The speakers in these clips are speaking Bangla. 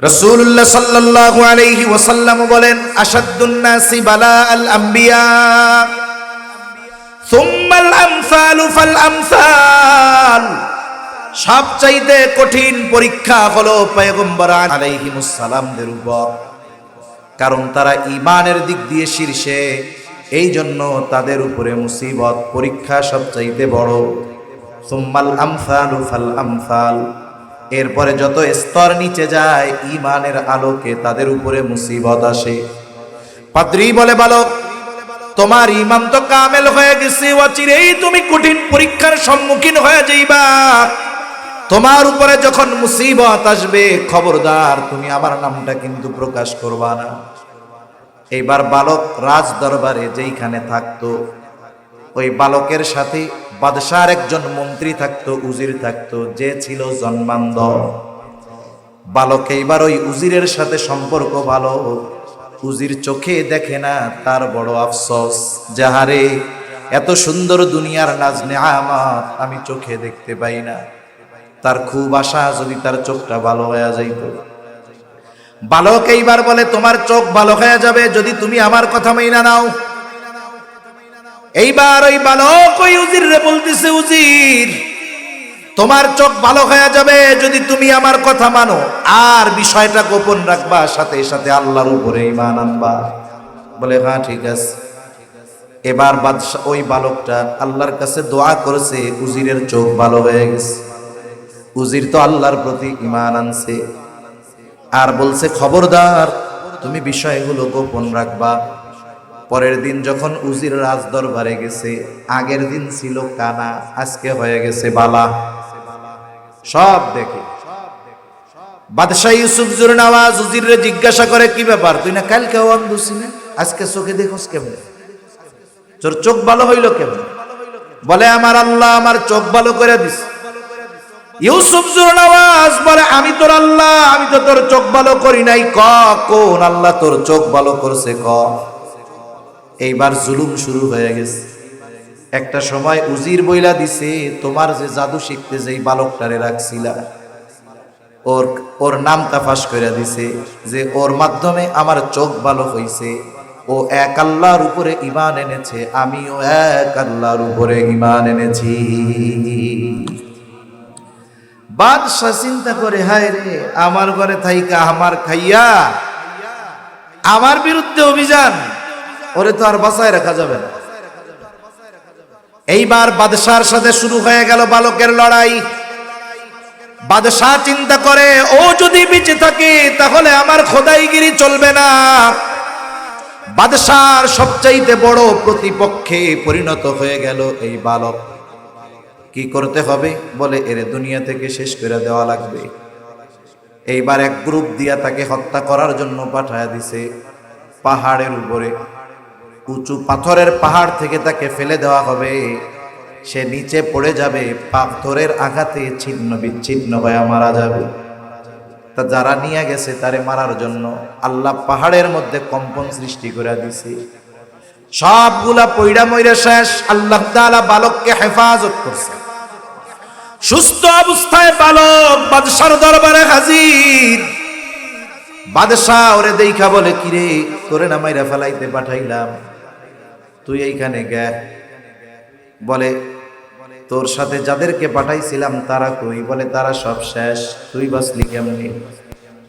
রাসূলুল্লাহ সাল্লাল্লাহু আলাইহি ওয়াসাল্লাম বলেন, আশাদ্দুন নাসি বালাআল আম্বিয়া সুম্মাল আমসালু ফাল আমসাল। সবচাইতে কঠিন পরীক্ষা হলো পয়গম্বর আলাইহিমুস সালামদের উপর, কারণ তারা ঈমানের দিক দিয়ে শীর্ষে, এই জন্য তাদের উপরে মুসিবত পরীক্ষা সবচাইতে বড়। সুম্মাল আমসালু ফাল আমসাল, এরপরে যত স্তর নিচে যায় ঈমানের আলোকে তাদের উপরে মুসিবত আসে। পাদ্রী বলে, বালক তোমার ঈমান তো কামেল হয়ে গেছে, অচিরেই তুমি কঠিন পরীক্ষার সম্মুখীন হয়ে যাইবা। তোমার উপরে যখন মুসিবত আসবে, খবরদার তুমি আমার নামটা কিন্তু প্রকাশ করবা না। এইবার বালক রাজ দরবারে যেইখানে থাকতো, ওই বালকের সাথে বাদশার একজন মন্ত্রী থাকতো, উজির থাকতো, যে ছিল জন্মান্ধ। বালক এইবার ওই উজিরের সাথে সম্পর্ক ভালো, উজির চোখে দেখে না, তার বড় আফসোস, যাহারে এত সুন্দর দুনিয়ার নাজ নেয়ামত আমি চোখে দেখতে পাই না। তার খুব আশা যদি তার চোখটা ভালো হয়ে যাইত। বালক এইবার বলে, তোমার চোখ ভালো হয়ে যাবে যদি তুমি আমার কথা মাইনা নাও। এইবার ওই বালক ওই উজিরে বলতেছে, উজির তোমার চোখ ভালো হয়ে যাবে যদি তুমি আমার কথা মানো, আর বিষয়টা গোপন রাখবা, সাথে সাথে আল্লাহর উপরে ঈমান আনবা। বলে, হ্যাঁ ঠিক আছে। এবার বাদশা ওই বালকটা আল্লাহর কাছে দোয়া করেছে, উজিরের চোখ ভালো হয়ে গেছে। উজির তো আল্লাহর প্রতি ঈমান আনছে, আর বলছে খবরদার তুমি বিষয়গুলো গোপন রাখবা। পরের দিন যখন উজির রাজ দরবারে গেছে, আগের দিন ছিল কানা, আজকে হয়ে গেছে বালা। সব দেখে বাদশাহ ইউসুফ জুরনাওয়াজ উজিরে জিজ্ঞাসা করে, কি ব্যাপার, তুই না কালকেও অন্ধ ছিলি, আজকে চোখে দেখোস কেমন, তোর চোখ ভালো হইল কেমন? বলে, আমার আল্লাহ আমার চোখ ভালো করে দিস। ইউসুফ জুরনাওয়াজ বলে, আমি তোর আল্লাহ, আমি তো তোর চোখ ভালো করি নাই, ক কোন আল্লাহ তোর চোখ ভালো করছে ক। এইবার জুলুম শুরু হয়ে গেছে। একটা সময় উজির বইলা দিছে, তোমার যে জাদু শিখতে যেই বালকটারে রাখছিলা, ওর নামটা ফাঁস করে দিছে, যে ওর মাধ্যমে আমার চোখ ভালো হইছে, ও এক আল্লাহর উপরে ঈমান এনেছে, আমিও এক আল্লাহর উপরে ঈমান এনেছি। বাদশা চিন্তা করে, হায় রে, আমার ঘরে থাইকা আমার খাইয়া আমার বিরুদ্ধে অভিযান, ওরে তো আর বাঁচায় রাখা যাবে না। এইবার বাদশার সাথে শুরু হয়ে গেল বালকের লড়াই। বাদশা চিন্তা করে, ও যদি বেঁচে থাকে তাহলে আমার খোদাইগিরি চলবে না। বাদশার সবচাইতে বড় প্রতিপক্ষে পরিণত হয়ে গেল এই বালক। কি করতে হবে? বলে, এর দুনিয়া থেকে শেষ করে দেওয়া লাগবে। এইবার এক গ্রুপ দিয়া তাকে হত্যা করার জন্য পাঠায়া দিছে পাহাড়ের উপরে। উঁচু পাথরের পাহাড় থেকে তাকে ফেলে দেওয়া হবে, সে নিচে পড়ে যাবে, পাথরের আঘাতে ছিন্ন বিচ্ছিন্ন হয়ে মারা যাবে। তা যারা নিয়ে গেছে তারে মারার জন্য আল্লাহ পাহাড়ের মধ্যে কম্পন সৃষ্টি করে দিছে। সবগুলা পইড়া মইরা শেষ। আল্লাহ তাআলা বালককে হেফাজত করছে। সুস্থ অবস্থায় বালক বাদশার দরবারে হাজির। বাদশা ওরে দেখা বলে, কিরে, তোরে না মাইরা ফেলাইতে পাঠাইলাম, তুই এইখানে গে। বলে, তোর সাথে যাদেরকে পাঠাইছিলাম তারা কই? বলে, তারা সব শেষ, তুই বাঁচলি কেমনি?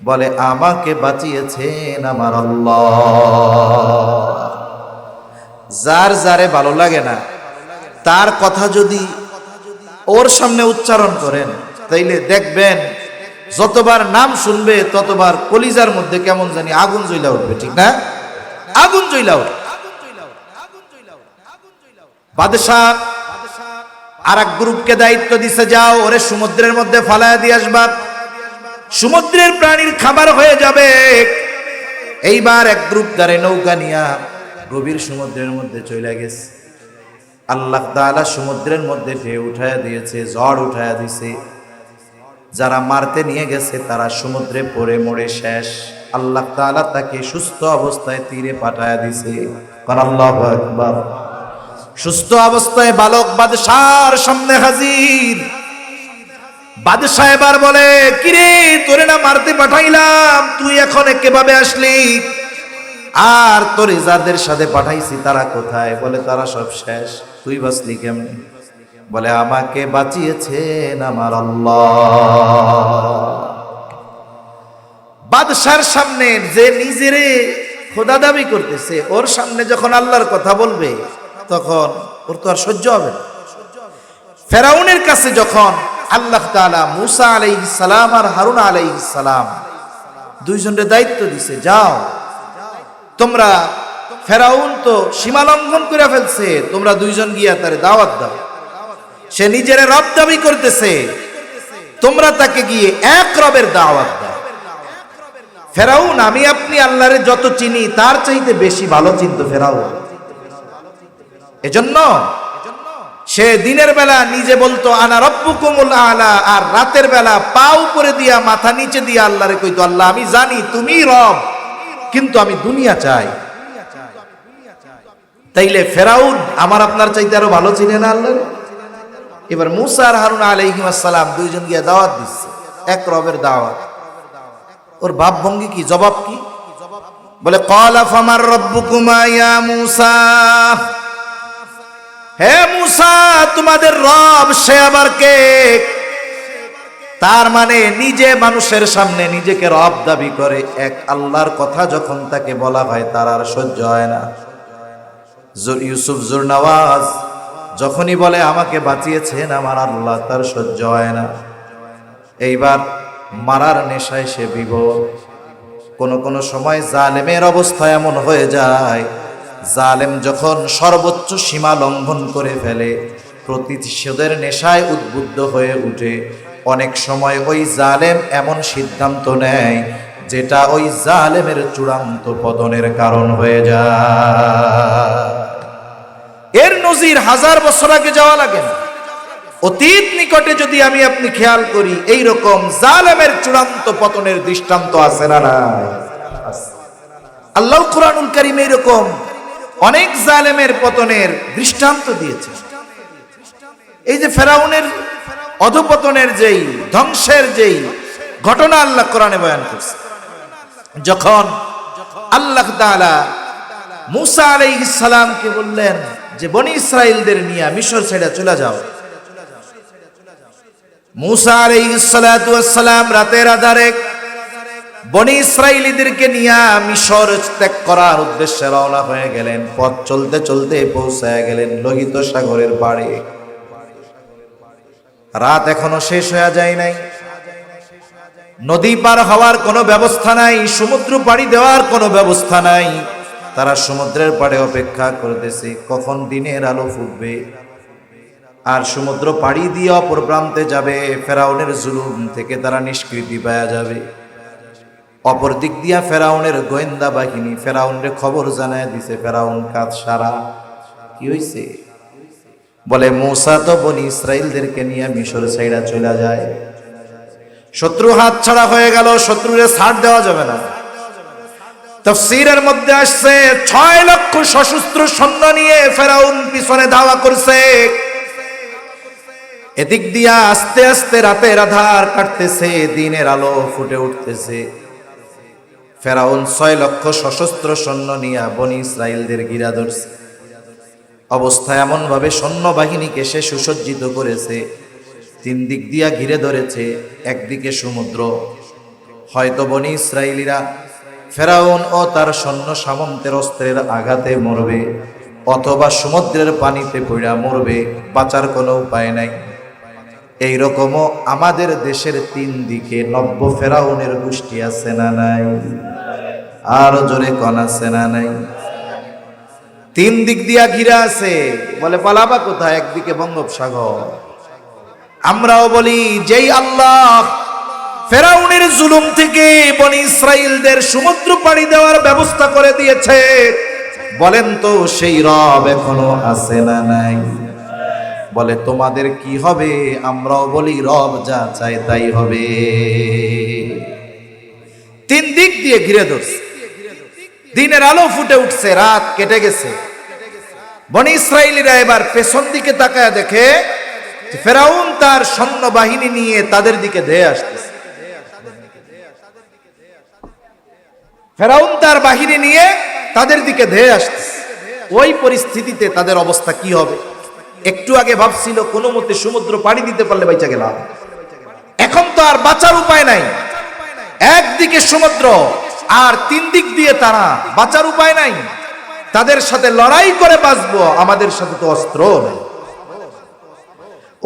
বলে, আমাকে বাঁচিয়েছেন আমার আল্লাহ। যার যারে ভালো লাগে না তার কথা যদি ওর সামনে উচ্চারণ করেন, তাইলে দেখবেন যতবার নাম শুনবে ততবার কলিজার মধ্যে কেমন জানি আগুন জ্বলা উঠবে, ঠিক না? আগুন জ্বলা উঠবে। বাদশা আর এক গ্রুপকে দায়িত্ব দিছে, যাও ওরে সমুদ্রের মধ্যে ফালায়া দিয়ে আসবা, সমুদ্রের প্রাণীর খাবার হয়ে যাবে। এইবার এক গ্রুপ দাঁড়ে নৌকা নিয়া গভীর সমুদ্রের মধ্যে চলে গেছে। আল্লাহ তাআলা সমুদ্রের মধ্যে ঢেউ উঠায়া দিয়েছে, ঝড় উঠায়া দিছে। যারা মারতে নিয়ে গেছে তারা সমুদ্রে পড়ে মরে শেষ। আল্লাহ তাআলা তাকে সুস্থ অবস্থায় তীরে পাঠায়া দিছে। আল্লাহু আকবার। সুস্থ অবস্থায় বালক বাদশার সামনে হাজির। বাদশাহ এবার বলে, কিরে তোরে না মারতে পাঠাইলাম, তুই এখন কিভাবে আসলি? আর তোরে যাদের সাথে পাঠাইছি তারা কোথায়? বলে তারা সব শেষ, তুই বাঁচলি কেমনে? বলে আমাকে বাঁচিয়েছেন আমার আল্লাহ। বাদশার সামনে যে নিজেরে খোদা দাবি করতেছে, ওর সামনে যখন আল্লাহর কথা বলবে তখন ওর তো আর সহ্য হবে না। ফেরাউনের কাছে যখন আল্লাহ তাআলা মুসা আলাইহিস সালাম আর হারুন আলাইহিস সালাম দুইজনের দায়িত্ব দিছে, যাও তোমরা, ফেরাউন তো সীমা লঙ্ঘন করে ফেলছে, তোমরা দুইজন গিয়া তারে দাওয়াত দাও। সে নিজের রব দাবি করতেছে, তোমরা তাকে গিয়ে এক রবের দাওয়াত দাও। ফেরাউন আমি আপনি আল্লাহরে যত চিনি তার চাইতে বেশি ভালো চিনতো ফেরাউন। এজন্য সে দিনের বেলা নিজে বলতো আনা রব্বুকুমুল আলা, আর রাতের বেলা পা উপরে দিয়া মাথা নিচে দিয়া আল্লাহরে কইতো, আল্লাহ আমি জানি তুমি রব, কিন্তু আমি দুনিয়া চাই। তাইলে ফেরাউন আমার আপনার চাইতে আরো ভালো চিনে না আল্লাহরে? এবার মুসা আর হারুন আলাইহিস সালাম দুইজন গিয়া দাওয়াত দিচ্ছে, এক রবের দাওয়াত। ওর ভাব ভঙ্গি কি, জবাব কি? বলে ক্বালা ফামার রব্বুকুমা ইয়া মুসা, হে মুসা তোমাদের রব সে আবার কে? তার মানে নিজে মানুষের সামনে নিজেকে রব দাবি করে, এক আল্লাহর কথা যখন তাকে বলা হয় তার আর সহ্য হয় না। ইউসুফ জুরনওয়াজ যখনই বলে আমাকে বাঁচিয়েছেন আমার আল্লাহ, তার সহ্য হয় না। এইবার মারার নেশায় সে বিভোর। কোন কোন সময় জালেমের অবস্থা এমন হয়ে যায়, জালেম যখন সর্বোচ্চ সীমা লঙ্ঘন করে ফেলে, প্রতিশোধের নেশায় উদ্বুদ্ধ হয়ে উঠে, অনেক সময় ওই জালেম এমন সিদ্ধান্ত নেয় যেটা ওই জালেমের চূড়ান্ত পতনের কারণ হয়ে যায়। এর নজির 1000 বছর আগে যাওয়া লাগে না, অতীত নিকটে যদি আমি আপনি খেয়াল করি, এই রকম জালেমের চূড়ান্ত পতনের দৃষ্টান্ত আছে না নাই? আল্লাহ কুরআনুল কারীম এরকম অনেক জালেমের পতনের দৃষ্টান্ত দিয়েছে। এই যে ফেরাউনের অধপতনের যেই ধ্বংসের যেই ঘটনা আল্লাহ কোরআনে বয়ান করছে, যখন আল্লাহ তাআলা মুসা আলাইহিস সালামকে বললেন যে বনি ইসরাইলদের নিয়ে মিশর ছেড়ে চলে যাও, মুসা আলাইহিস সালাতু ওয়াস সালাম রাতের আঁধারে বনি ইসরাইলীদেরকে নিয়ে মিশর ত্যাগ করার উদ্দেশ্যে রওনা হয়ে গেলেন। পথ চলতে চলতে পৌঁছায় গেলেন লোহিত সাগরের পাড়ে। রাত এখনো শেষ হয়ে যায় নাই, নদী পার হওয়ার কোনো ব্যবস্থা নাই, সমুদ্র পাড়ি দেওয়ার কোনো ব্যবস্থা নাই। তারা সমুদ্রের পাড়ে অপেক্ষা করতেছে কখন দিনের আলো ফুটবে আর সমুদ্র পাড়ি দিয়ে অপর প্রান্তে যাবে, ফেরাউনের জুলুম থেকে তারা নিষ্কৃতি পাওয়া যাবে। অপর দিক দিয়া ফেরাউনের গোয়েন্দা বাহিনী ফেরাউনের খবর জানায় দিছে, ফেরাউন কাজ সারা। কি হইছে? বলে মুসা তো বনি ইসরাইলদেরকে নিয়ে মিশর ছাইড়া চলে যায়। শত্রু হাত ছাড়া হয়ে গেল, শত্রুরে ছাড় দেওয়া যাবে না। তাফসীরের মধ্যে আসছে 6 লক্ষ সশস্ত্র সৈন্য নিয়ে ফেরাউন পিছনে ধাওয়া করছে। এদিক দিয়া আস্তে আস্তে রাতের আধার কাটতেছে, দিনের আলো ফুটে উঠতেছে। ফেরাউন 6 লক্ষ সশস্ত্র সৈন্য নিয়ে বনি ইসরাইলদের ঘিরা ধরছে। অবস্থা এমন ভাবে সৈন্য বাহিনীকে সে সুসজ্জিত করেছে, 3 দিক দিয়া ঘিরে ধরেছে। একদিকে সমুদ্র, হয়তো বনি ইসরাইলীরা ফেরাউন ও তার সৈন্য সামন্তের অস্ত্রের আঘাতে মরবে, অথবা সমুদ্রের পানিতে পড়া মরবে, বাঁচার কোনো উপায় নাই। এইরকমও আমাদের দেশের 3 দিকে নব্য ফেরাউনের গোষ্ঠী আছে না নাই? আর জোরে কোন আছে না নাই? 3 দিক দিয়া ঘিরা আছে, বলে পালাবা কোথায়? একদিকে বঙ্গোপসাগর। আমরাও বলি যেই আল্লাহ ফেরাউনের জুলুম থেকে বনি ইসরাইলদের সমুদ্র পাড়ি দেওয়ার ব্যবস্থা করে দিয়েছে, বলেন তো সেই রব এখনো আছে না নাই? বলে তোমাদের কি হবে? আমরাও বলি রব যা চায় তাই হবে। 3 দিক দিয়ে ঘিরে ধরছে, দিনের আলো ফুটে উঠছে, রাত কেটে গেছে। বনি ইসরাইলীরা এবার পেছন দিকে তাকায় দেখে ফেরাউন তার সৈন্যবাহিনী নিয়ে তাদের দিকে ধেয়ে আসতেছে। ফেরাউন তার বাহিনী নিয়ে তাদের দিকে ধেয়ে আসতেছে। ওই পরিস্থিতিতে তাদের অবস্থা কি হবে? একটু আগে ভাবছিল কোনো মতে সমুদ্র পাড়ি দিতে পারলে বাইচা গেলাম, এখন তো আর বাঁচার উপায় নাই। একদিকে সমুদ্র আর তিন দিক দিয়ে তারা, বাঁচার উপায় নাই। তাদের সাথে লড়াই করে বাঁচবো, আমাদের সাথে তো অস্ত্র নেই।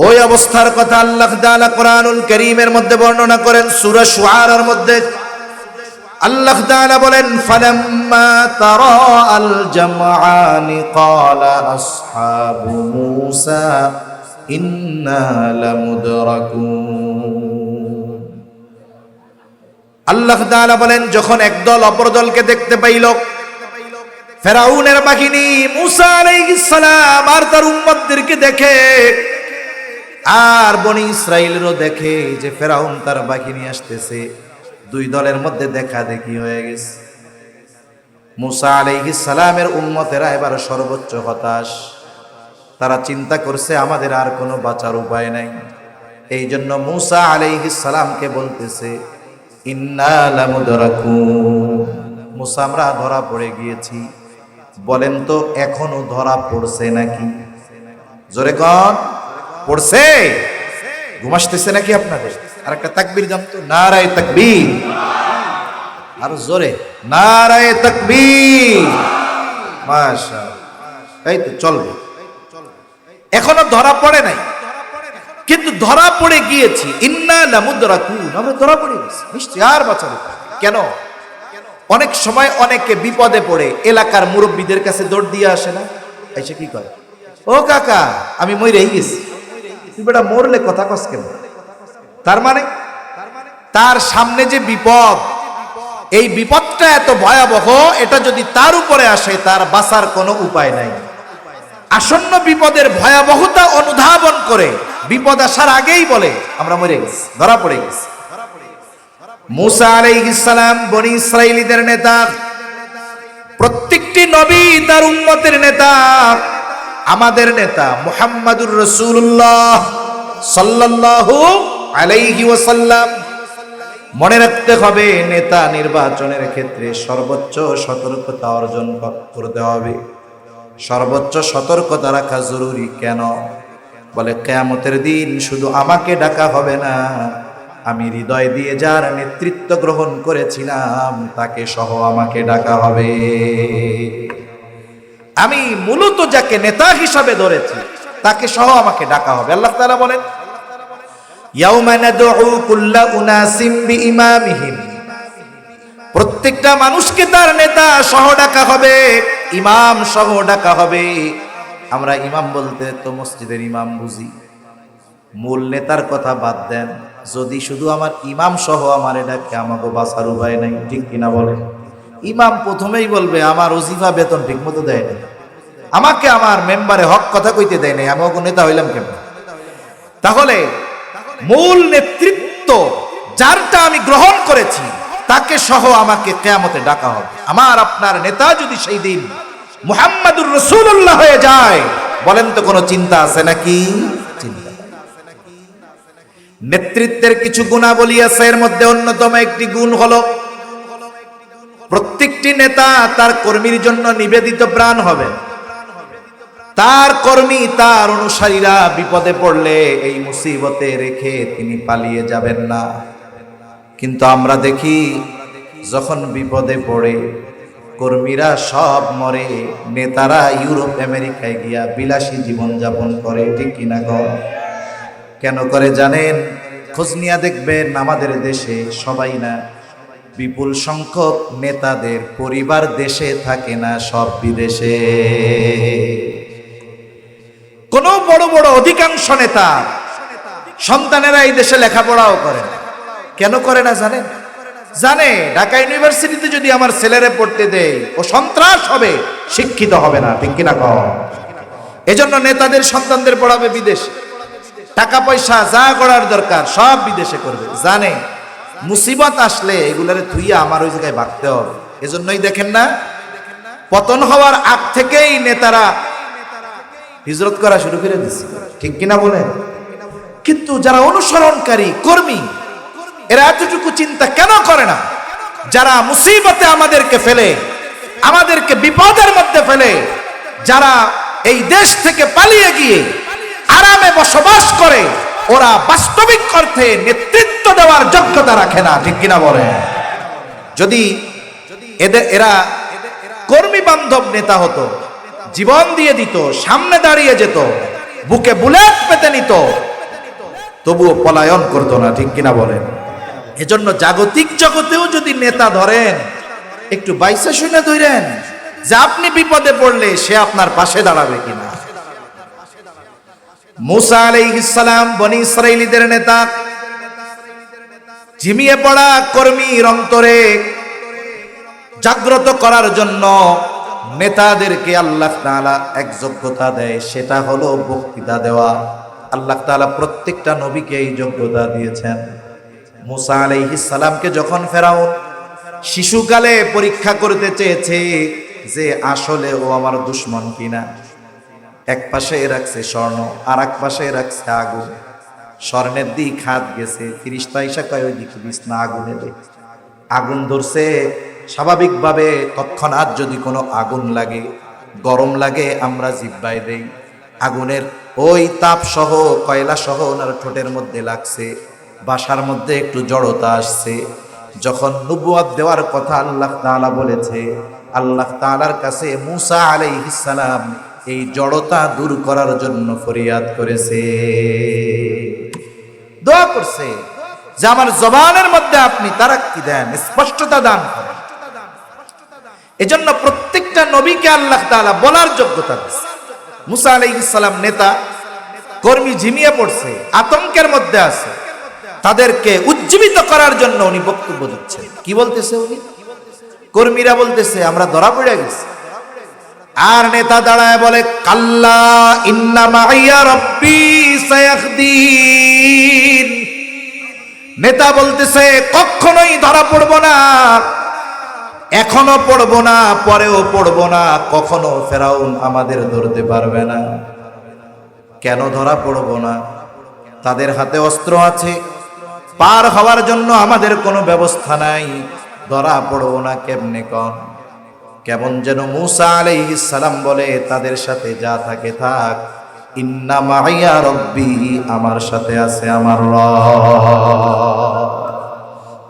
ওই অবস্থার কথা আল্লাহ তাআলা কোরআনুল কারীমের মধ্যে বর্ণনা করেন। সূরা শুআরার মধ্যে আল্লাহ তাআলা বলেন, ফালাম্মা তারা আল জামআনি ক্বালা আসহাবু মূসা ইন্না লামুদরাকুন। আল্লাহ তাআলা বলেন, যখন একদল অপর দলকে দেখতে পাইল, ফেরাউনের বাহিনী মূসা আলাইহিস সালাম আর তার উম্মতদেরকে দেখে, আর বনি ইসরাইলেরও দেখে যে ফেরাউন তার বাহিনী আসতেছে, দুই দলের মধ্যে দেখা দেখি হয়ে গেছে। মূসা আলাইহিস সালামের উম্মতেরা এবার সর্বোচ্চ হতাশ। তারা চিন্তা করছে আমাদের আর কোনো বাঁচার উপায় নাই। এই জন্য মূসা আলাইহিস সালামকে বলতেছে, ইন্না লামুদরাকুন, মূসা আমরা ধরা পড়ে গিয়েছি। বলেন তো এখনো ধরা পড়ছে নাকি? জোরে কোন পড়ছে? ঘুমাসতেছে নাকি আপনাদের? আর একটা তাকবীর জানতো, নারায়ে তাকবীর, আর জোরে নারায়ে তাকবীর। মাশাআল্লাহ, এই তো চলবে। এখনো ধরা পড়ে নাই, কিন্তু ধরা পড়ে গিয়েছি। ইন্না লামুদরাকুন, আমরা ধরা পড়ে গেছি, নিশ্চয় আর বাঁচার উপায় কেন? অনেক সময় অনেকে বিপদে পড়ে এলাকার মুরব্বীদের কাছে দৌড় দিয়ে আসে না, এসে কি করে, ও কাকা আমি মইরেই গেছি। তুই বেটা মরলে কথা কস কেন? তার মানে তার সামনে যে বিপদ, এই বিপদটা এত ভয়াবহ, এটা যদি তার উপরে আসে তার বাঁচার কোনো উপায় নাই। আসন্ন বিপদের ভয়াবহতা অনুধাবন করে বিপদ আসার আগেই বলে আমরা মরে গেছি, ধরা পড়ে গেছি। মূসা আলাইহিস সালাম বনি ইসরাইলীদের নেতা, প্রত্যেকটি নবী তার উম্মতের নেতা। আমাদের নেতা মুহাম্মাদুর রাসূলুল্লাহ সাল্লাল্লাহু আলাইহি ওয়াসাল্লাম। মনে রাখতে হবে, নেতা নির্বাচনের ক্ষেত্রে সর্বোচ্চ সতর্কতা অর্জন করতে হবে। সর্বোচ্চ সতর্কতা রাখা জরুরি। কেন? বলে কিয়ামতের দিন শুধু আমাকে ডাকা হবে না, আমি হৃদয় দিয়ে যার নেতৃত্ব গ্রহণ করেছিলাম তাকে সহ আমাকে ডাকা হবে। আমি মূলত যাকে নেতা হিসাবে ধরেছি তাকে সহ আমাকে ডাকা হবে। আল্লাহ তাআলা বলেন, ইয়াউমা নাদউ কুল্লা উনাসিম বিইমামিহিম, প্রত্যেকটা মানুষকে তার নেতা সহ ডাকা হবে, ইমাম সহ ডাকা হবে। আমরা ইমাম বলতে তো মসজিদের ইমাম বুঝি, মূল নেতার কথা বাদ দেন। যদি শুধু আমার ইমাম সহ আমার ডাকে, আমাকে বাঁচার উপায় নাই, ঠিক কিনা বলেন? ইমাম প্রথমেই বলবে আমার ওজিফা বেতন ঠিক মতো দেয় না, আমাকে আমার মেম্বারে হক কথা কইতে দেয় নাই, আমাকে নেতা হইলাম কেমন? তাহলে মূল নেতৃত্ব যারটা আমি গ্রহণ করেছি তাকে সহ আমাকে কিয়ামতে ডাকা হবে। আমার আপনার নেতা যদি সেই দিন মুহাম্মাদুর রাসূলুল্লাহ হয়ে যায়, বলেন তো কোনো চিন্তা আছে নাকি? চিন্তা। নেতৃত্বের কিছু গুণাবলী আছে, এর মধ্যে অন্যতম একটি গুণ হলো প্রত্যেকটি নেতা তার কর্মীর জন্য নিবেদিত প্রাণ হবে। তার কর্মী, তার অনুসারীরা বিপদে পড়লে এই মুসিবতে রেখে তিনি পালিয়ে যাবেন না। কিন্তু আমরা দেখি যখন বিপদে পড়ে কর্মীরা সব মরে, নেতারা ইউরোপ আমেরিকায় গিয়া বিলাসী জীবন যাপন করে, ঠিক কিনা কর? কেন করে জানেন? খোঁজ নিয়ে দেখবেন আমাদের দেশে সবাই না, বিপুল সংখ্যক নেতাদের পরিবার দেশে থাকে না, সব বিদেশে। কোন বড় বড় অধিকাংশ নেতা সন্তানেরা এই দেশে লেখাপড়াও করে না। কেন করে না জানেন? জানে ঢাকা ইউনিভার্সিটিতে যদি আমার ছেলেরে পড়তে দেয় ও সন্ত্রাস হবে, শিক্ষিত হবে না, ঠিক কিনা কও? এজন্য নেতাদের সন্তানদের পড়াবে বিদেশে, টাকা পয়সা যা করার দরকার সব বিদেশে করবে। জানে মুসিবত আসলে এগুলারে থুইয়া আমার ওই জায়গায় ভাগতে হবে। এজন্যই দেখেন না, পতন হওয়ার আগ থেকেই নেতারা হিজরত করা শুরু করে দিচ্ছে, ঠিক কিনা বলেন? কিন্তু যারা অনুসরণকারী কর্মী এরা এতটুকু চিন্তা কেন করে না? যারা মুসিবতে আমাদেরকে ফেলে, আমাদেরকে বিপদের মধ্যে ফেলে, যারা এই দেশ থেকে পালিয়ে গিয়ে আরামে বসবাস করে, ওরা বাস্তবিক অর্থে নেতৃত্ব দেওয়ার যোগ্যতা রাখে না, ঠিক কিনা বলে? যদি এরা কর্মী বান্ধব নেতা হতো, জীবন দিয়ে দিত, সামনে দাঁড়িয়ে যেত, বুকে বুলেট পেতে নিত, তবুও পলায়ন করতো না, ঠিক কিনা বলেন? এজন্য জাগতিক জগতেও যদি নেতা ধরেন, একটু বাইসা শুনে ধরেন যে আপনি বিপদে পড়লে সে আপনার পাশে দাঁড়াবে কিনা। মুসা আলাইহিস সালাম বনি ইসরাইলীদের নেতা, ঝিমিয়ে পড়া কর্মীর অন্তরে জাগ্রত করার জন্য নেতাদেরকে আল্লাহ তাআলা এক যোগ্যতা দেয়, সেটা হলো বক্তৃতা দেওয়া। আল্লাহ তাআলা প্রত্যেকটা নবীকে এই যোগ্যতা দিয়েছেন। মুসা আলাইহিস সালামকে যখন ফেরাউন শিশুকালে পরীক্ষা করতে চেয়েছে যে আসলে ও আমার দুশমন কিনা, এক পাশে রাখছে স্বর্ণ আর এক পাশে রাখছে আগুন, স্বর্ণের দিক হাত গেছে, ফিরিস্তা এসে কয় ওই দিকে দিস না, আগুনে দে। আগুন ধরছে, স্বাভাবিকভাবে তৎক্ষণাৎ যদি কোনো আগুন লাগে, গরম লাগে, আমরা জিব্বায় দেই। আগুনের ওই তাপ সহ, কয়লা সহ ওনার ঠোঁটের মধ্যে লাগছে, বাসার মধ্যে একটু জড়তা আসছে। যখন নবুয়ত দেওয়ার কথা আল্লাহ তাআলা বলেছে, আল্লাহ তাআলার কাছে মুসা আলাইহিস সালাম এই জড়তা দূর করার জন্য ফরিয়াদ করেছে, দোয়া করছে যে আমার জবানের মধ্যে আপনি তারাক্কি দেন, স্পষ্টতা দান করেন। এজন্য প্রত্যেকটা নবীকে আল্লাহ তাআলা বলার যোগ্যতা দিয়েছে। মুসা আলাইহিস সালাম নেতা, কর্মী ঝিমিয়ে পড়ছে, আতঙ্কের মধ্যে আছে, তাদেরকে উজ্জীবিত করার জন্য উনি বক্তব্য দিচ্ছেন। কি বলতেছে উনি? কর্মীরা বলতেছে আমরা ধরা পড়ে গেছি। আর নেতা দাঁড়ায় বলে কাল্লা ইন্না মাইয়া রব্বি সায়াহদিন। নেতা বলতেছে কখনোই ধরা পড়বো না, এখনো পড়বো না, পরেও পড়বো না, কখনো ফেরাউন আমাদের ধরতে পারবে না। কেন ধরা পড়বো না? তাদের হাতে অস্ত্র আছে, পার হওয়ার জন্য আমাদের কোনো ব্যবস্থা নাই, ধরা পড়বো না কেমনে কন? কেমন যেন মুসা আলাইহিস সালাম বলে তাদের সাথে যা থাকে থাক, ইন্না মাইয়া রব্বি, আমার সাথে আছে আমার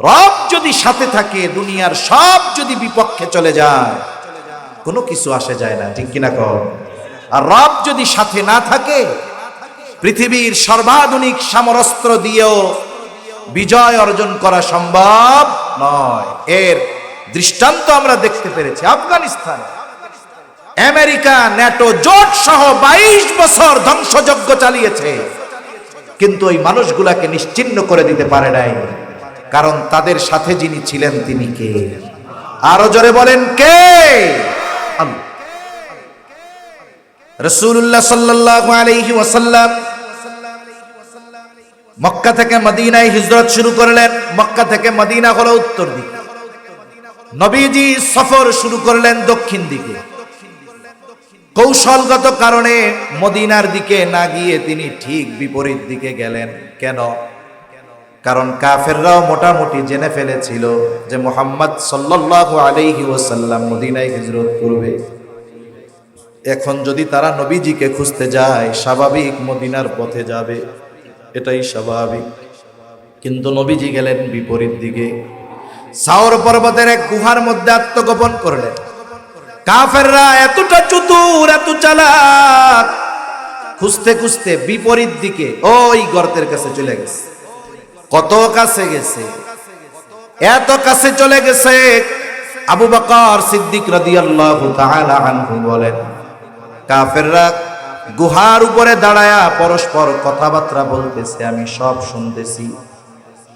রব যদি সাথে থাকে, দুনিয়ার সব যদি বিপক্ষে চলে যায়, কোনো কিছু আসে যায় না, ঠিক কিনা কর? আর রব যদি সাথে না থাকে, পৃথিবীর সর্বাধুনিক সমরাস্ত্র দিয়েও বিজয় অর্জন করা সম্ভব নয়। এর দৃষ্টান্ত আমরা দেখতে পেরেছি আফগানিস্তান। আমেরিকা ন্যাটো জোট সহ 22 বছর ধ্বংসযজ্ঞ চালিয়েছে, কিন্তু ওই মানুষগুলাকে নিশ্চিহ্ন করে দিতে পারে নাই, কারণ তাদের সাথে যিনি ছিলেন তিনি কে? আরো জোরে বলেন কে? আল্লাহ। রাসূলুল্লাহ সাল্লাল্লাহু আলাইহি ওয়াসাল্লাম মক্কা থেকে মদিনায় হিজরত শুরু করলেন। মক্কা থেকে মদিনা হলো উত্তর দিকে, নবীজি সফর শুরু করলেন দক্ষিণ দিকে। কৌশলগত কারণে মদিনার দিকে না গিয়ে তিনি ঠিক বিপরীত দিকে গেলেন। কেন? কারণ কাফেররাও মোটামুটি জেনে ফেলেছিল যে মুহাম্মদ সাল্লাল্লাহু আলাইহি ওয়াসাল্লাম মদিনায় হিজরত করবে। এখন যদি তারা নবীজিকে খুঁজতে যায়, স্বাভাবিক মদিনার পথে যাবে, এটাই স্বাভাবিক। কিন্তু নবীজি গেলেন বিপরীত দিকে, সাওর পর্বতের এক গুহার মধ্যে আত্মগোপন করলেন। কাফেররা এতটা চতুর, এত চালাক, খুঁজতে খুঁজতে বিপরীত দিকে ওই গর্তের কাছে চলে গেছে। কত কাছে গেছে? এত কাছে চলে গেছে, আবু বকর সিদ্দিক রাদিয়াল্লাহু তাআলা আনহু বলেন, কাফেররা গুহার উপরে দাঁড়ায়া পরস্পর কথাবার্তা বলতেছে, আমি সব শুনতেছি।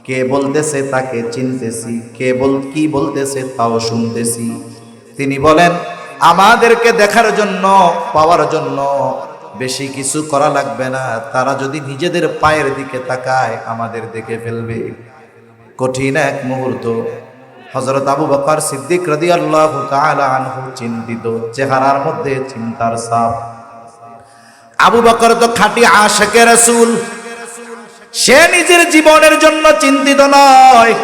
কে বলতেছে তাকে চিনতেছি, কে কি বলতেছে তাও শুনতেছি। তিনি বলেন, আমাদেরকে দেখার জন্য, পাওয়ার জন্য বেশি কিছু করা লাগবে না, তারা যদি নিজেদের পায়ের দিকে তাকায় আমাদের দেখে ফেলবে। কঠিন এক মুহূর্ত। হযরত আবু বকর সিদ্দিক রাদিয়াল্লাহু তাআলা আনহু চিন্তিত, চেহারার মধ্যে চিন্তার ছাপ। আবু বকর তো খাঁটি আশিকে রাসূল, সে নিজের জীবনের জন্য চিন্তিত নয়,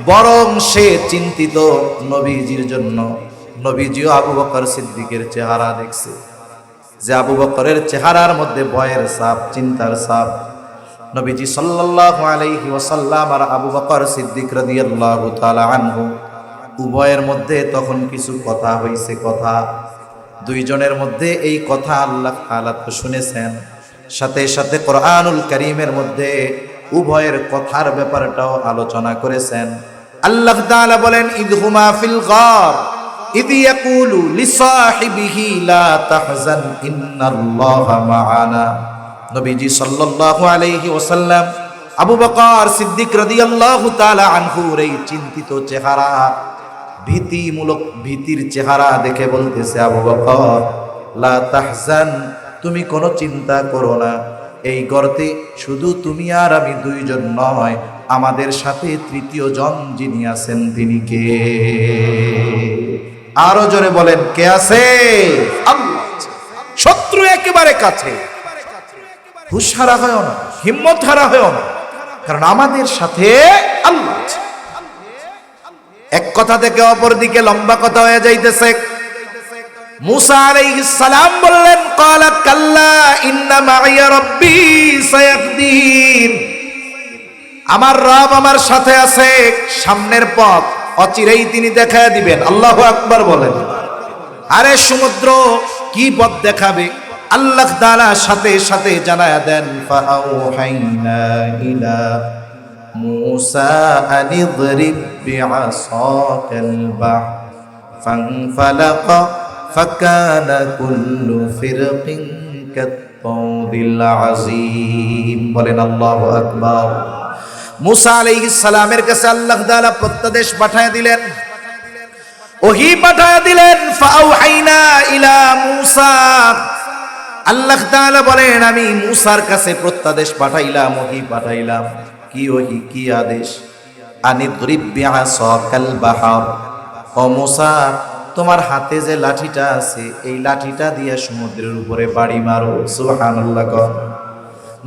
বরং সে চিন্তিত নবীজির জন্য। নবীজিও আবু বকর সিদ্দিকের চেহারা দেখছে, যে আবু বকরের চেহারার মধ্যে ভয়ের ছাপ, চিন্তার ছাপ। নবীজি সাল্লাল্লাহু আলাইহি ওয়াসাল্লাম আর আবু বকর সিদ্দিক রাদিয়াল্লাহু তাআলা আনহু উভয়ের মধ্যে তখন কিছু কথা হইছে। কথা দুইজনের মধ্যে এই কথা আল্লাহ তাআলা তো শুনেছেন, সাথে সাথে কোরআনুল কারীমের মধ্যে উভয়ের কথার ব্যাপারটাও আলোচনা করেছেন। আল্লাহ তাআলা বলেন, ইদহুমা ফিল গার ইদ ইয়াকুলু লিসাহিবিহি লা তাহজান ইন্নাল্লাহা মা'ানা। নবীজি সাল্লাল্লাহু আলাইহি ওয়াসাল্লাম আবু বকর সিদ্দিক রাদিয়াল্লাহু তাআলা আনহুর এই চিন্তিত চেহারা, ভীতির চেহারা দেখে বলতেছে, আবু বকর লা তাহজান, তুমি কোনো চিন্তা করো না। এই গর্তে শুধু তুমি আর আমি দুইজন নয়, আমাদের সাথে তৃতীয় জন যিনি আছেন তিনি কে? আরো জোরে বলেন, কে আছে? আল্লাহ। শত্রু একেবারে কাছে। হুশ হারা হয়েও না, হিম্মত হারা হয়েও না, কারণ আমাদের সাথে আল্লাহ আছে। এক কথা থেকে অপর দিকে লম্বা কথা হয়ে যাইতেছে। মুসা আলাইহিস সালাম বললেন, ক্বালা কাল্লা ইন্না মাইয়া রাব্বি সায়াহদিন, আমার রব আমার সাথে আছে, সামনের পথ অচিরেই তিনি দেখায় দিবেন। আল্লাহু আকবার বলেন। আরে সমুদ্র কি পথ দেখাবে? আল্লাহ তাআলা সাথে সাথে জানায়া দেন, ফাআউহাইনা ইলা মুসা আনিদরিব বিআসাকাল বাহর ফানফালাকা ফাকানা কুল্লু ফিরকিন কাত-তাউদিল আযীম। বলেন আল্লাহু আকবার। মুসা আলাইহিস সালামের কাছে আল্লাহ তাআলা প্রত্যাদেশ পাঠায় দিলেন, ওহী পাঠায় দিলেন। ফাআউহাইনা ইলা মুসা, আল্লাহ তাআলা বলেন, আমি মুসার কাছে প্রত্যাদেশ পাঠাইলাম, ওহী পাঠাইলাম। কি ওহী, কি আদেশ? আনিদরিব বিআসাকাল বাহর, ও মুসা তোমার হাতে যে লাঠিটা আছে এই লাঠিটা দিয়ে সমুদ্রের উপরে বাড়ি মারো। সুবহানাল্লাহ।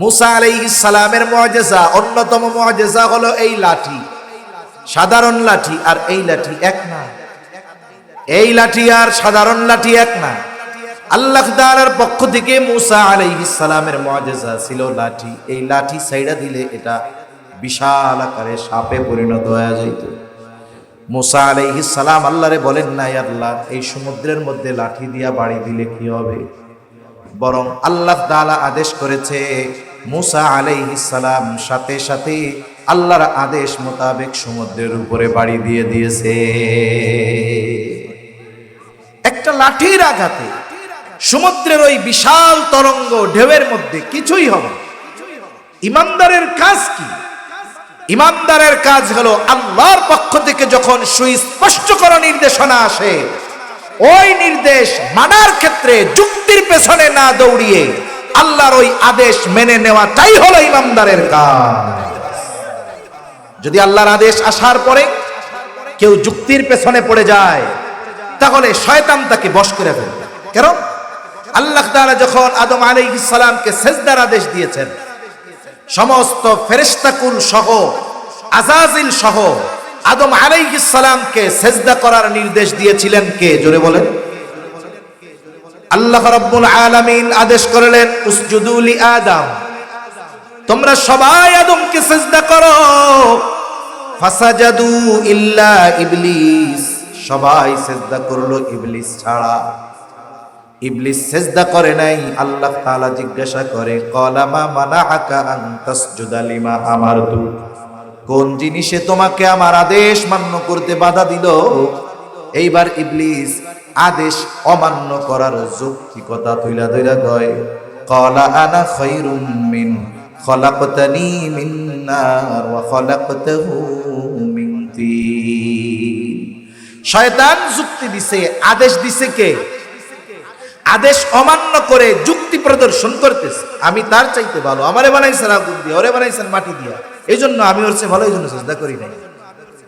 মুসা আলাইহিস সালামের মুআজিজা, অন্যতম মুআজিজা হলো এই লাঠি। সাধারণ লাঠি আর এই লাঠি এক না, এই লাঠি আর সাধারণ লাঠি এক না। আল্লাহ তাআলার পক্ষ থেকে মুসা আলাইহিস সালামের মুআজিজা ছিল লাঠি। এই লাঠি ছাইড়া দিলে এটা বিশাল আকারে সাপে পরিণত হয়ে যাইত। মুসা আলাইহিস সালাম আল্লাহরে বলেন, নাই আল্লাহ, এই সমুদ্রের মধ্যে লাঠি দিয়া বাড়ি দিলে কি হবে? বরং আল্লাহ তাআলা আদেশ করেছে, মুসা আলাইহিস সালাম সাথে সাথে আল্লাহর আদেশ মোতাবেক সমুদ্রের উপরে বাড়ি দিয়ে দিয়েছে। একটা লাঠির আঘাতে সমুদ্রের ওই বিশাল তরঙ্গ ঢেউয়ের মধ্যে কিছুই হবে। ইমানদারের কাজ কি? ইমানদারের কাজ হলো আল্লাহর পক্ষ থেকে যখন সুস্পষ্ট করা নির্দেশনা আসে, ওই নির্দেশ মানার ক্ষেত্রে যুক্তির পেছনে না দৌড়িয়ে আল্লাহর ওই আদেশ মেনে নেওয়াটাই হলো ইমানদারের কাজ। যদি আল্লাহর আদেশ আসার পরে কেউ যুক্তির পেছনে পড়ে যায়, তাহলে শয়তান তাকে বশ করে ফেলবে। কেন? আল্লাহ তাআলা যখন আদম আলাইহিস সালামকে সিজদার আদেশ দিয়েছেন, সমস্ত ফেরেশতাকুল সহ আযাজিল সহ আদম আলাইহিস সালামকে সিজদা করার নির্দেশ দিয়েছিলেন কে? জোরে বলেন। আল্লাহ রাব্বুল আলামিন আদেশ করলেন, উসজুদু লি আদম, তোমরা সবাই আদমকে সিজদা করো। ফাসাজাদু ইল্লা ইবলিস, সবাই সিজদা করলো ইবলিস ছাড়া। ইবলিস সিজদা করে নাই। আল্লাহ তাআলা জিজ্ঞাসা করে, ক্বালা মা মানাআকা আন তাসজুদা লিমা আমারতু, কোন জিনিসে তোমাকে আমার আদেশ মান্য করতে বাধা দিল? এইবার ইবলিস আদেশ অমান্য করার যৌক্তিকতা তুইলা ধইরা কয়, ক্বালা আনা খায়রুম মিন খলাকতানি মিন নার ওয়া খলাকতাহু মিন তিন। শয়তান যুক্তি দিছে, আদেশ দিছে কে? আদেশ অমান্য করে যুক্তি প্রদর্শন করতেছে, আমি তার চাইতে ভালো, আমারে বানাইছেন আগুন দিয়ে, ওরে বানাইছেন মাটি দিয়া, এই জন্য আমি ওর চেয়ে ভালো, এই জন্য সিজদা করি নাই।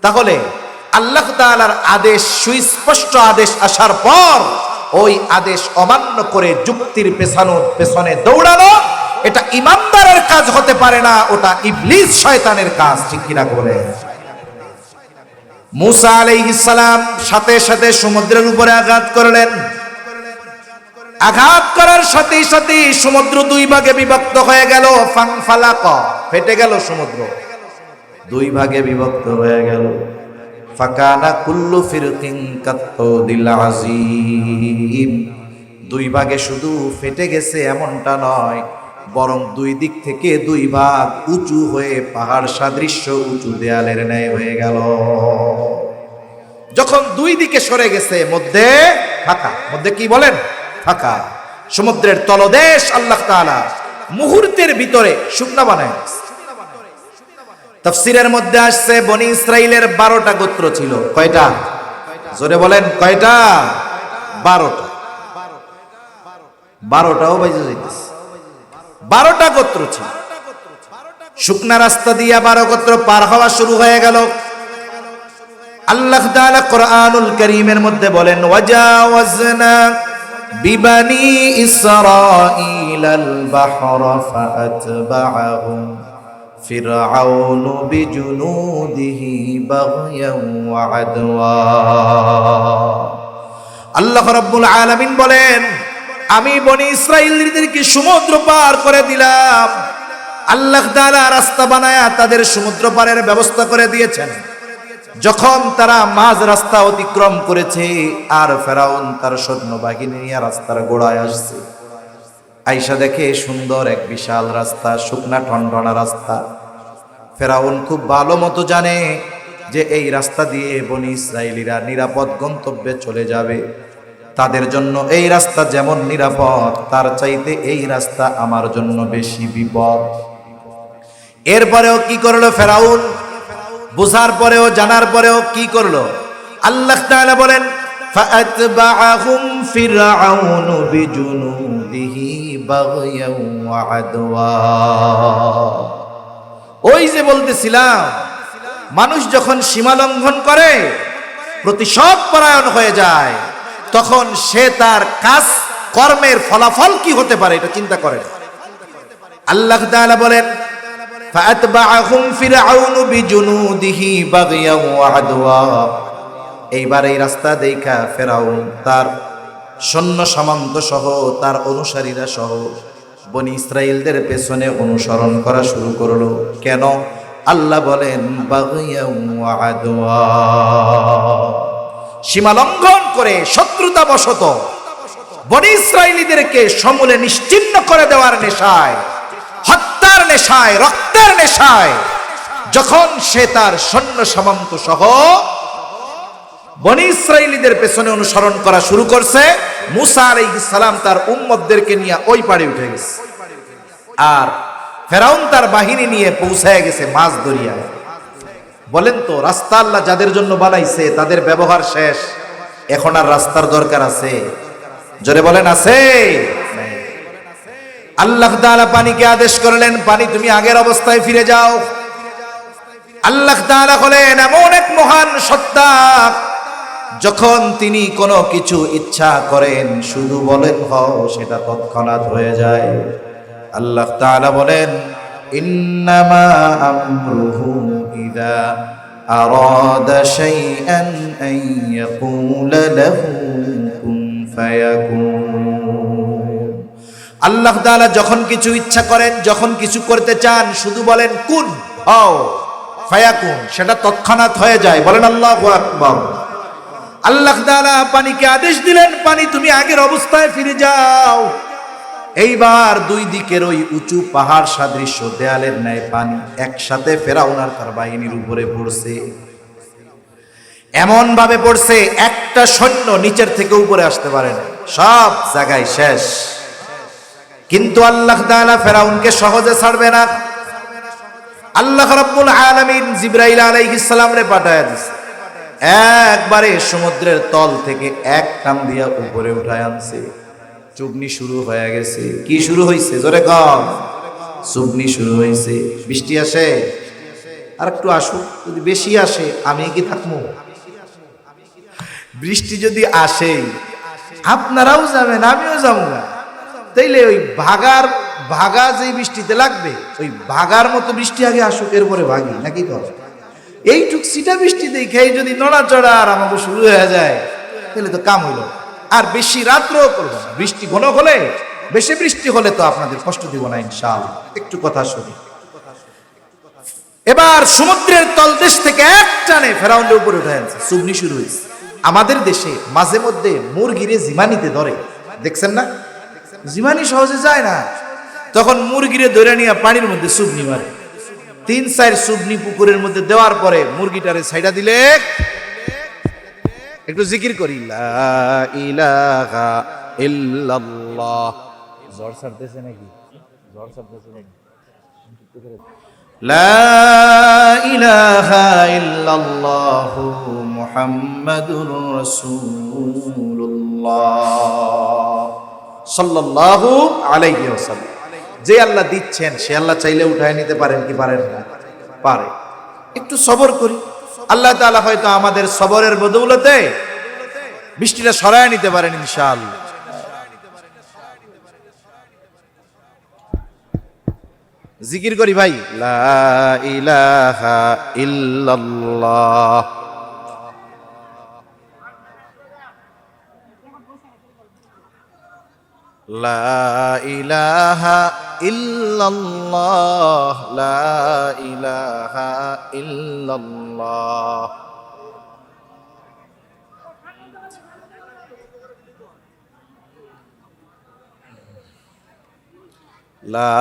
তাহলে আল্লাহ তাআলার আদেশ, সুস্পষ্ট আদেশ আসার পর ওই আদেশ অমান্য করে যুক্তির পেছনে দৌড়ানো, এটা ইমানদারের কাজ হতে পারে না, ওটা ইবলিস শয়তানের কাজ। ঠিক কিনা বলে? মুসা আলাইহিস সালাম সাথে সাথে সমুদ্রের উপরে আঘাত করলেন। আঘাত করার সাথে সাথে সমুদ্র দুই ভাগে বিভক্ত হয়ে গেল। ফানফালাকা, ফেটে গেল সমুদ্র, দুই ভাগে বিভক্ত হয়ে গেল। ফাকানা কুল্লু ফিরকিন কাত্তাউদিল আযীম। দুই ভাগে শুধু ফেটে গেছে এমনটা নয়, বরং দুই দিক থেকে দুই ভাগ উঁচু হয়ে পাহাড় সাদৃশ্য উঁচু দেয়ালের ন্যায় হয়ে গেল। যখন দুই দিকে সরে গেছে, মধ্যে ফাঁকা। মধ্যে কি বলেন? ফাঁকা। সমুদ্রের তলদেশ আল্লাহ তাআলা মুহূর্তের ভিতরে শুকনা বানায়। তাফসীরের মধ্যে আসছে বনি ইসরাইলের 12টা গোত্র ছিল। কয়টা? জোরে বলেন, কয়টা? 12টা। 12টাও বাইজে যাইতেছে। 12টা গোত্র ছিল। শুকনা রাস্তা দিয়া 12 গোত্র পার হওয়া শুরু হয়ে গেল। আল্লাহ তাআলা কোরআনুল কারীমের মধ্যে বলেন, ওয়াজাওয়াজনা বিবানি ইসরাঈলাল বাহরা ফাআতবাআহুম ফিরআউনু বিজুনুদিহি বাগয়ান ওয়া আদওয়া। আল্লাহ রাব্বুল আলামিন বলেন, আমি বনি ইসরাঈলদেরকে সমুদ্র পার করে দিলাম। আল্লাহ তাআলা রাস্তা বানায়া তাদের সমুদ্র পারের ব্যবস্থা করে দিয়েছেন। যখন তারা মাঝ রাস্তা অতিক্রম করেছে, আর ফেরাউন তার সৈন্যবাহিনী নিয়ে রাস্তার গোড়ায় আসছে। আইসা দেখে সুন্দর এক বিশাল রাস্তা, শুকনা ঠনঠনা রাস্তা। ফেরাউন খুব ভালো মতো জানে যে এই রাস্তা দিয়ে বনি ইসরাইলীরা নিরাপদ গন্তব্যে চলে যাবে। তাদের জন্য এই রাস্তা যেমন নিরাপদ, তার চাইতে এই রাস্তা আমার জন্য বেশি বিপদ। এরপরেও কি করলো ফেরাউন? বুঝার পরেও জানার পরেও কি করলো? আল্লাহ তাআলা বলেন, ফাআতবাআহুম ফিরআউনু বিজুনুদিহি বাগয়ান ওয়া আদওয়া। ওই যে বলতেছিলাম, মানুষ যখন সীমা লঙ্ঘন করে, প্রতিশোধ পরায়ণ হয়ে যায়, তখন সে তার কাজ কর্মের ফলাফল কি হতে পারে এটা চিন্তা করে। আল্লাহ তাআলা বলেন, ফাআতবাআহুম ফিরআউনু বিজুনুদিহি বাগয়ান ওয়া আদওয়া। এইবার এই রাস্তা দেখা ফেরাউন তার সৈন্য সামন্ত সহ তার অনুসারীরা সহ বনি ইসরাইলদের পেছনে অনুসরণ করা শুরু করলো। কেন? আল্লাহ বলেন, বাগয়ান ওয়া আদওয়া, সীমা লঙ্ঘন করে শত্রুতা বশত বনি ইসরাইলীদেরকে সমূলে নিশ্চিহ্ন করে দেওয়ার নেশায়, হত্যার নেশায়, রক্তের নেশায় যখন সে তার সৈন্য সামন্ত সহ বনি ইসরাইলীদের পেছনে অনুসরণ করা শুরু করছে, মুসা আলাইহিস সালাম তার উম্মতদেরকে নিয়ে ওই পাড়ে উঠে গেছে, আর ফেরাউন তার বাহিনী নিয়ে পৌঁছায় গেছে মাঝ দরিয়ায়। বলেন তো, রাস্তা আল্লাহ যাদের জন্য বানাইছে তাদের ব্যবহার শেষ, এখন আর রাস্তার দরকার আছে? জোরে বলেন, আছে? আল্লাহ তাআলা পানিকে আদেশ করলেন, পানি তুমি আগের অবস্থায় ফিরে যাও। আল্লাহ তাআলা হলেন এমন এক মহান সত্তা, যখন তিনি কোনো কিছু ইচ্ছা করেন শুধু বলেন হও, সেটা তৎক্ষণাৎ হয়ে যায়। আল্লাহ তাআলা বলেন, ইন্নামা আমরুহু ইযা আরাদা শাইআন আন ইয়াকুলা লাহু কুন ফায়াকুন। আল্লাহ তাআলা যখন কিছু ইচ্ছা করেন, যখন কিছু করতে চান, শুধু বলেন কুন হও ফায়াকুন, সেটা তৎক্ষণাৎ হয়ে যায়। বলেন আল্লাহু আকবার। আল্লাহ তাআলা পানিকে আদেশ দিলেন, পানি তুমি আগের অবস্থায় ফিরে যাও। এইবার দুই দিকের ওই উঁচু পাহাড় সাদৃশ্য দেয়ালের ন্যায় পানি একসাথে ফেরাউন আর তার বাহিনীর উপরে পড়ছে। এমন ভাবে পড়ছে, একটা সৈন্য নিচের থেকে উপরে আসতে পারে না, সব জায়গায় শেষ। কিন্তু আল্লাহ তাআলা ফেরাউনকে সহজে ছাড়বে না। আল্লাহ রাব্বুল আলামিন জিবরাইল আলাইহিস সালামরে পাঠায় দিয়েছে, একবারে সমুদ্রের তল থেকে এক টান দিয়া উপরে উঠায় আনছে। চুবনি শুরু হয়ে গেছে। কি শুরু হয়েছে? জোরে কম। চুবনি শুরু হয়েছে। বৃষ্টি আসে? আর একটু আসুক, যদি বেশি আসে আমি কি থাকবো? বৃষ্টি যদি আসে আপনারাও যাবেন, আমিও যাবো না, তাইলে ওই ভাগার ভাগা যেই বৃষ্টিতে লাগবে ওই ভাগার মতো বৃষ্টি আগে আসুক, এরপরে ভাগি নাকি কর। এইটুক সিটা বৃষ্টি দেখে যদি নড়াচড়া আর আমাকে শুরু হয়ে যায় তাহলে তো কাম হইল। আর বেশি রাত্রেও করবো না, বৃষ্টি ঘন হলে, বেশি বৃষ্টি হলে তো আপনাদের কষ্ট দিব না ইনশাআল্লাহ। একটু কথা শুনি। এবার সমুদ্রের তলদেশ থেকে এক টানে ফেরাউনের উপরে উঠে আনছে, সুবনি শুরু হয়েছে। আমাদের দেশে মাঝে মধ্যে মুরগিরে জিমানিতে ধরে, দেখছেন না? জিমানি সহজে যায় না, তখন মুরগিরে ধরে নিয়ে পানির মধ্যে সুবনি মারে। 3-4 সুবনি পুকুরের মধ্যে দেওয়ার পরে মুরগিটারে ছাইড়া দিলে, একটু জিকির করি, লা ইলাহা ইল্লাল্লাহ। জ্বর ছাড়তেছে নাকি? জ্বর ছাড়তেছে নাকি? লা ইলাহা ইল্লাল্লাহু মুহাম্মাদুর রাসূলুল্লাহ সাল্লাল্লাহু আলাইহি ওয়াসাল্লাম। যে আল্লাহ দিচ্ছেন সে আল্লাহ চাইলে উঠায় নিতে পারেন কি পারেন না? পারে। একটু সবর করি, আল্লাহ তাআলা হয়তো আমাদের সবরের বদৌলতে বৃষ্টিটা সরায় নিতে পারেন ইনশাআল্লাহ। জিকির করি ভাই, লা ইলাহা ইল্লাল্লাহ। লা ইলাহা ইল্লাল্লাহ, লা ইলাহা ইল্লাল্লাহ। লা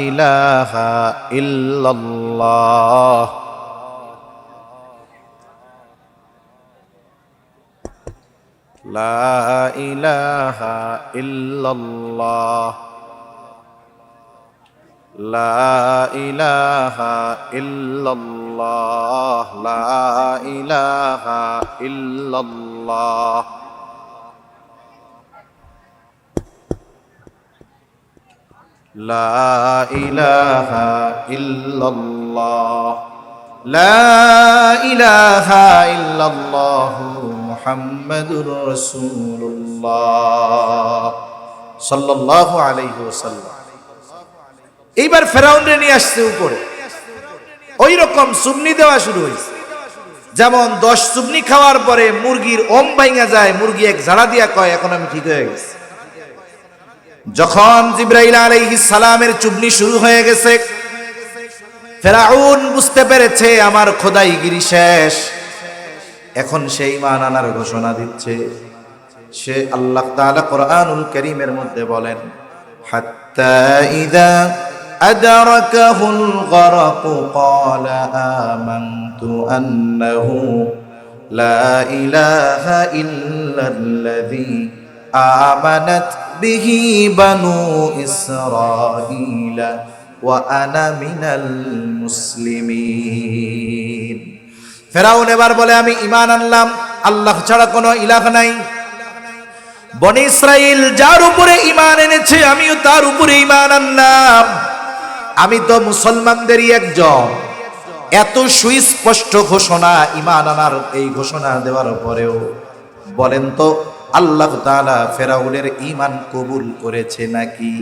ইলাহা ইল্লাল্লাহ। লা ইলাহা ইল্লাল্লাহ। লা ইলাহা ইল্লাল্লাহ। লা ইলাহা ইল্লাল্লাহ। লা ইলাহা ইল্লাল্লাহ। লা ইলাহা ইল্লাল্লাহ মুহাম্মাদুর রাসূলুল্লাহ সাল্লাল্লাহু আলাইহি ওয়াসাল্লাম। এইবার ফেরাউনরে নিয়ে আসছে উপরে, ওই রকম সুবনি দেওয়া শুরু হয়েছে। যেমন 10 সুবনি খাওয়ার পরে মুরগির ওম ভাঙা যায়, মুরগি এক ঝাড়া দিয়া কয় এখন আমি ঠিক হয়ে গেছি। যখন জিবরাইল আলাইহিস সালামের চুবনি শুরু হয়ে গেছে, ফেরাউন বুঝতে পেরেছে আমার খোদাইগিরি শেষ। এখন সে ঈমান আনার ঘোষণা দিচ্ছে। সে আল্লাহ তাআলা কোরআনুল কারীমের মধ্যে বলেন, হাত্তা ইযা আদরাকাহুল গরক ক্বালা আমানতু আন্নাহু লা ইলাহা ইল্লাল্লাযী আমানাত বিহি বানু ইসরাঈলা ওয়া আনা মিনাল মুসলিমিন। ফেরাউন এবার বলে আমি ঈমান আনলাম, আল্লাহ ছাড়া কোনো ইলাহ নাই। বনি ইসরাইল যার উপরে ঈমান এনেছে আমিও তার উপরে ঈমান আনলাম। আমি তো মুসলমানদেরই একজন। এত সুস্পষ্ট ঘোষণা, ঈমান আনার এই ঘোষণা দেওয়ার পরেও বলেন তো আল্লাহ তাআলা ফেরাউনের ঈমান কবুল করেছে নাকি?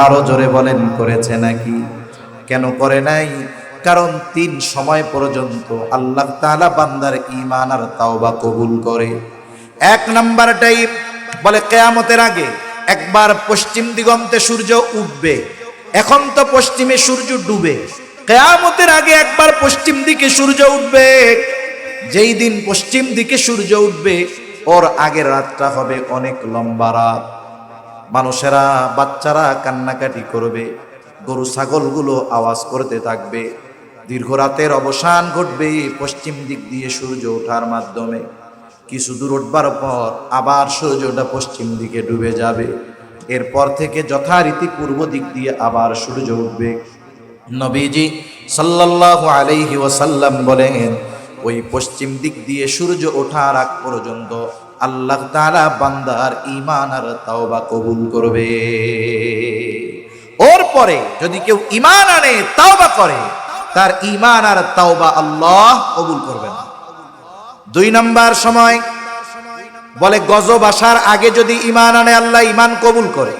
আরো জোরে বলেন, করেছে নাকি? কেন করে নাই? কারণ 3 সময় পর্যন্ত আল্লাহ তাআলা বান্দার ঈমান আর তাওবা কবুল করে। 1 নাম্বারটাই বলে কিয়ামতের আগে একবার পশ্চিম দিগন্তে সূর্য উঠবে। এখন তো পশ্চিমে সূর্য ডুবে, কিয়ামতের আগে একবার পশ্চিম দিকে সূর্য উঠবে। যেই দিন পশ্চিম দিকে সূর্য উঠবে ওর আগের রাতটা হবে অনেক লম্বা রাত। মানুষেরা, বাচ্চারা কান্নাকাটি করবে, গরু ছাগলগুলো আওয়াজ করতে থাকবে। দীর্ঘ রাতের অবসান ঘটবে পশ্চিম দিক দিয়ে সূর্য ওঠার মাধ্যমে। কিছু দূর উঠবার পর আবার সূর্যটা পশ্চিম দিকে ডুবে যাবে। এরপর থেকে যথারীতি পূর্ব দিক দিয়ে আবার সূর্য উঠবে। নবীজি সাল্লাল্লাহু আলাইহি ওয়াসাল্লাম বলেন, ওই পশ্চিম দিক দিয়ে সূর্য ওঠার আগ পর্যন্ত আল্লাহ তাআলা বান্দার ঈমান আর তাওবা কবুল করবে। ওর পরে যদি কেউ ঈমান আনে, তাওবা করে, তার ঈমান আর তাওবা আল্লাহ কবুল করবে না। 2 নাম্বার সময় বলে গজব আসার আগে যদি ঈমান আনে আল্লাহ ঈমান কবুল করে।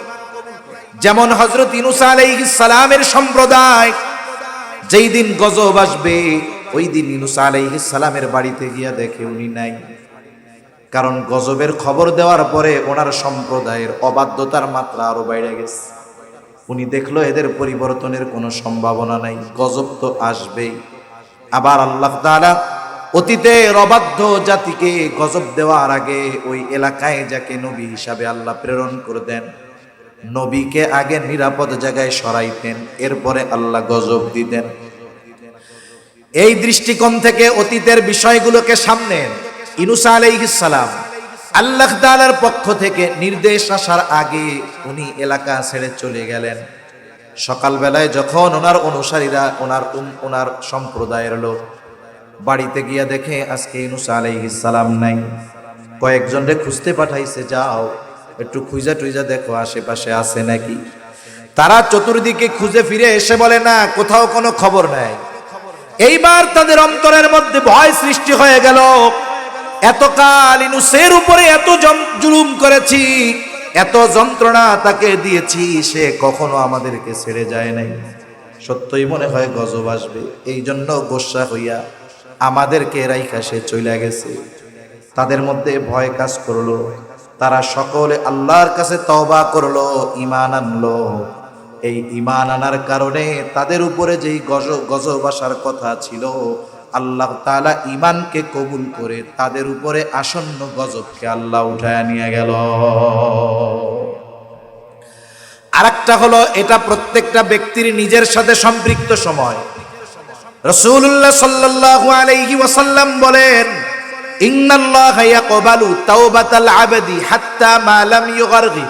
যেমন হযরত ইউনূস আলাইহিস সালামের সম্প্রদায় যেই দিন গজব আসবে ওই দিন ইউনূস আলাইহিস সালামের বাড়িতে গিয়া দেখে উনি নাই। কারণ গজবের খবর দেওয়ার পরে ওনার সম্প্রদায়ের অবাধ্যতার মাত্রা আরো বেড়ে গেছে। উনি দেখলো এদের পরিবর্তনের কোনো সম্ভাবনা নাই, গজব তো আসবেই। আবার আল্লাহ তাআলা অতীতের অবাধ্য জাতিকে গজব দেওয়ার আগে ওই এলাকায় যাকে নবী হিসাবে আল্লাহ প্রেরণ করে দেন, নবীকে আগে নিরাপদ জায়গায় সরাইতেন, এরপরে আল্লাহ গজব দিতেন। এই দৃষ্টিকোণ থেকে অতীতের বিষয়গুলোকে সামনে ইউনূস আলাইহিস সালাম আল্লাহ তাআলার পক্ষ থেকে নির্দেশ আসার আগে উনি এলাকা ছেড়ে চলে গেলেন। সকালবেলায় যখন ওনার অনুসারীরা ওনার সম্প্রদায়ের লোক বাড়িতে গিয়া দেখে আজকে ইউনূস আলাইহিস সালাম নাই, কয়েকজনরে খুঁজতে পাঠাইছে, যাও একটু খুঁজা টুইজা দেখো আশেপাশে আছে নাকি। তারা চতুর্দিকে খুঁজে ফিরে এসে বলে না, কোথাও কোনো খবর নাই। এইবার তাদের অন্তরের মধ্যে ভয় সৃষ্টি হয়ে গেল। এতকাল ইউনূসের উপরে এত জুলুম করেছি, এত যন্ত্রণা তাকে দিয়েছি, সে কখনো আমাদেরকে ছেড়ে যায় নাই। সত্যই মনে হয় গজব আসবে, এই জন্য গোসা হইয়া আমাদেরকে রাইখা সে চলে গেছে। তাদের মধ্যে ভয় কাজ করলো। তারা সকলে আল্লাহর কাছে তওবা করলো, ঈমান আনলো। এই ঈমান আনার কারণে তাদের উপরে যেই গজব আসার কথা ছিল, আল্লাহ তাআলা ঈমানকে কবুল করে তাদের উপরে আসন্ন গজবকে আল্লাহ উঠায় নিয়ে গেল। আরেকটা হলো, এটা প্রত্যেকটা ব্যক্তির নিজের সাথে সম্পৃক্ত সময়। রাসূলুল্লাহ সাল্লাল্লাহু আলাইহি ওয়াসাল্লাম বলেন, ইন্নাল্লাহা ইয়াকবালু তাওবাতাল আবদি হাত্তা মা লাম ইউগারগি।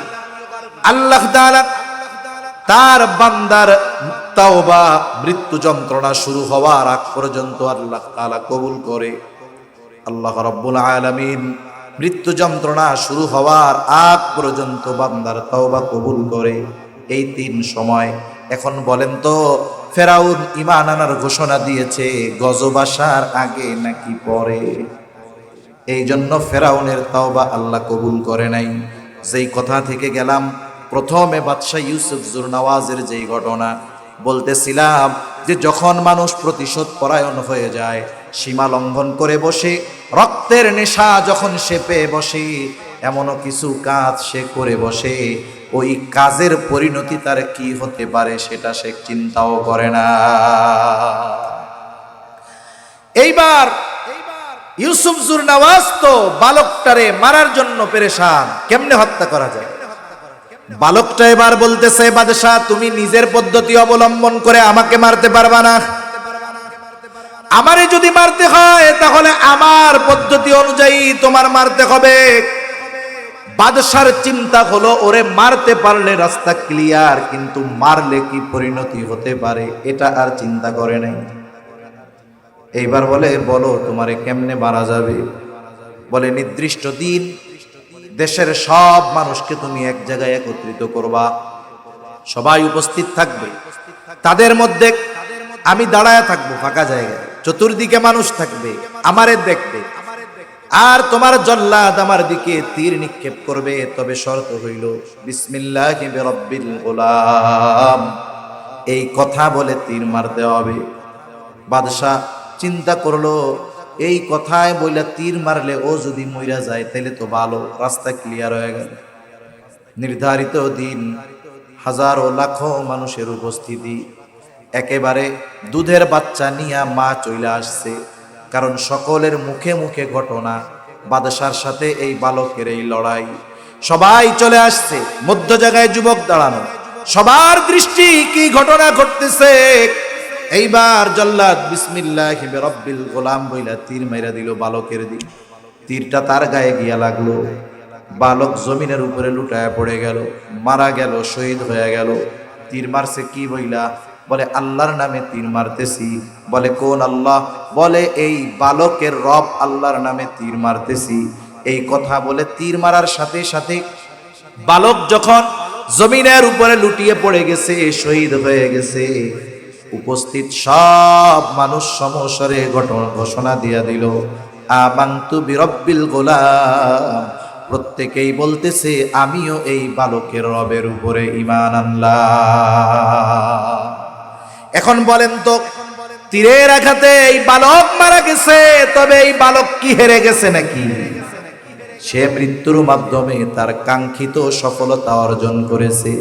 আল্লাহ তাআলা তার বান্দার তাওবা মৃত্যু যন্ত্রণা শুরু হওয়ার আগ পর্যন্ত আল্লাহ তাআলা কবুল করে। আল্লাহ রাব্বুল আলামিন মৃত্যু যন্ত্রণা শুরু হওয়ার আগ পর্যন্ত বান্দার তাওবা কবুল করে। এই তিন সময়। এখন বলেন তো, ফেরাউন ঈমান আনার ঘোষণা দিয়েছে গজব আসার আগে নাকি পরে? এই জন্য ফেরাউনের তাওবা আল্লাহ কবুল করে নাই। যেই কথা থেকে গেলাম, প্রথমে বাদশাহ ইউসুফ জুরনাওয়াজের যেই ঘটনা বলতেছিলাম, যে যখন মানুষ প্রতিশোধ পরায়ণ হয়ে যায়, সীমা লঙ্ঘন করে বসে, রক্তের নেশা যখন সে পেয়ে বসে, এমনও কিছু কাজ সে করে বসে, ওই কাজের পরিণতি তার কি হতে পারে সেটা সে চিন্তাও করে না। এইবার ইউসুফ জুরনাওয়াজ তো বালকটারে মারার জন্য পেরেশান, কেমনে হত্যা করা যায়। বালকটা এবার বলতেছে, বাদশাহ তুমি নিজের পদ্ধতি অবলম্বন করে আমাকে মারতে পারবা না। আমারে যদি মারতে হয় তাহলে আমার পদ্ধতি অনুযায়ী তোমার মারতে হবে। বাদশার চিন্তা হলো, ওরে মারতে পারলে রাস্তা ক্লিয়ার, কিন্তু মারলে কি পরিণতি হতে পারে এটা আর চিন্তা করে নাই। এইবার বলে, বলো তোমারে কেমনে মারা যাবে। বলে, নির্দিষ্ট দিন দেশের সব মানুষকে তুমি এক জায়গায় একত্রিত করবা, সবাই উপস্থিত থাকবে, তাদের মধ্যে আমি দাঁড়ায় থাকবো ফাঁকা জায়গায়, চতুর্দিকে মানুষ থাকবে, আমারে দেখবে, আর তোমার জল্লাদ আমার দিকে তীর নিক্ষেপ করবে। তবে শর্ত হইল বিসমিল্লাহি বিরাব্বিল গোলাম, এই কথা বলে তীর মারতে হবে। বাদশাহ চিন্তা করলো, এই কথায় বইলা তীর মারলে ও যদি মইরা যায় তাহলে তো ভালো, রাস্তা ক্লিয়ার হয়ে গেল। নির্ধারিত দিন, হাজারো লাখো মানুষের উপস্থিতি, একেবারে দুধের বাচ্চা নিয়ে মা চলে আসছে। কারণ সকলের মুখে মুখে ঘটনা, বাদশার সাথে এই বালকের এই লড়াই, সবাই চলে আসছে, মধ্য জায়গায় যুবক দাঁড়ানো, সবার দৃষ্টি কি ঘটনা ঘটতেছে। এইবার জল্লাদ বিসমিল্লাহি বিরাব্বিল গোলাম বইলা তীর মাইরা দিল বালকের দিক। তীরটা তার গায়ে গিয়া লাগলো, বালক জমিনের উপরে লুটায়া পড়ে গেল, মারা গেল, শহীদ হয়ে গেল। তীর মারছে কি বইলা? বলে আল্লাহর নামে তীর মারতেছি। বলে কোন আল্লাহ? বলে এই বালকের রব আল্লাহর নামে তীর মারতেছি। এই কথা বলে তীর মারার সাথে সাথে বালক যখন জমিনের উপরে লুটিয়ে পড়ে গেছে, শহীদ হয়ে গেছে, উপস্থিত সব মানুষ সমস্বরে ঘোষণা দিয়া দিল, আমানতু বিরব্বিল গোলাম, প্রত্যেকেই বলতেছে আমিও এই বালকের রবের উপরে ঈমান আনলাম। এখন বলেন তো, তীরের আঘাতে এই বালক মারা গেছে, তবে এই বালক কি হেরে গেছে নাকি? সে মৃত্যুর মাধ্যমে তার কাঙ্ক্ষিত সফলতা অর্জন করেছে।